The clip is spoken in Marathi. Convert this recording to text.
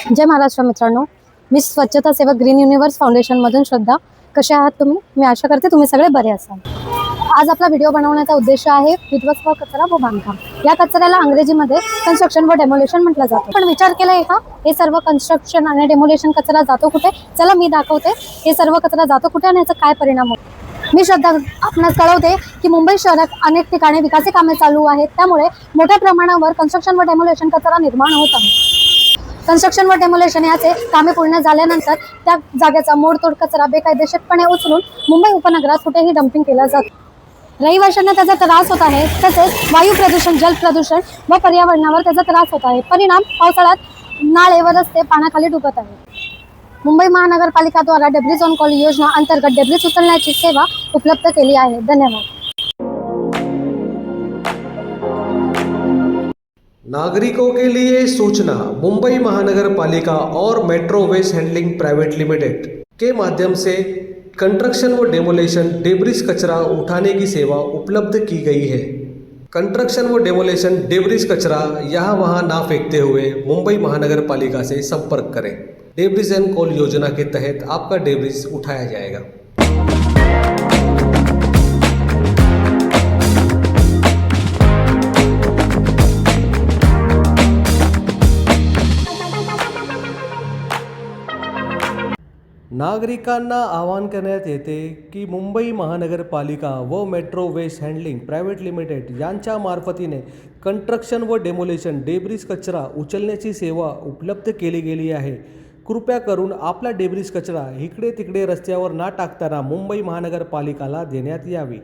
जय महाराष्ट्र मित्रांनो, मी स्वच्छता सेवक ग्रीन युनिवर्स फाउंडेशनमधून श्रद्धा. कसे आहात तुम्ही? मी आशा करते तुम्ही सगळे बरे असाल. आज आपला व्हिडिओ बनवण्याचा उद्देश आहे विध्वस्त कचरा व बांधकाम. या कचऱ्याला अंग्रेजीमध्ये कन्स्ट्रक्शन व डेमोलेशन म्हटलं जातं. पण विचार केलाय का, हे सर्व कन्स्ट्रक्शन आणि डेमोलेशन कचरा जातो कुठे? चला मी दाखवते हे सर्व कचरा जातो कुठे आणि याचा काय परिणाम होतो. मी श्रद्धा आपणास कळवते की मुंबई शहरात अनेक ठिकाणी विकासी कामे चालू आहेत, त्यामुळे मोठ्या प्रमाणावर कन्स्ट्रक्शन व डेमोलेशन कचरा निर्माण होत आहे. कन्स्ट्रक्शन व डेमोलेशन याचे कामे पूर्ण झाल्यानंतर त्या जागेचा मोडतोड कचरा बेकायदेशीरपणे उचलून मुंबई उपनगरात कुठेही डम्पिंग केला जातो. रहिवाशांना त्याचा त्रास होत आहे, तसेच वायू प्रदूषण, जल प्रदूषण व पर्यावरणावर त्याचा त्रास होत आहे. परिणाम पावसाळ्यात नाले व रस्ते पाण्याखाली डुबत आहेत. मुंबई महानगरपालिकाद्वारा डेब्रिज ऑन कॉल योजना अंतर्गत डेब्रिज उचलण्याची सेवा उपलब्ध केली आहे. धन्यवाद. नागरिकों के लिए सूचना, मुंबई महानगर पालिका और metro waste handling private limited के माध्यम से कंस्ट्रक्शन व डेमोलेशन डेब्रिज कचरा उठाने की सेवा उपलब्ध की गई है। कंस्ट्रक्शन व डेमोलेशन डेब्रिज कचरा यहाँ वहाँ ना फेंकते हुए मुंबई महानगर पालिका से संपर्क करें। डेब्रिज एंड कॉल योजना के तहत आपका डेब्रिज उठाया जाएगा। नागरिकांना आवाहन करण्यात येते की मुंबई महानगरपालिका व metro waste handling private limited यांच्या मार्फतीने कंस्ट्रक्शन व डेमोलेशन डेब्रिज कचरा उचलण्याची सेवा उपलब्ध केली गेली आहे. कृपया करून आपला डेब्रिज कचरा इकडे तिकडे रस्त्यावर ना टाकताना मुंबई महानगरपालिकाला देण्यात यावी.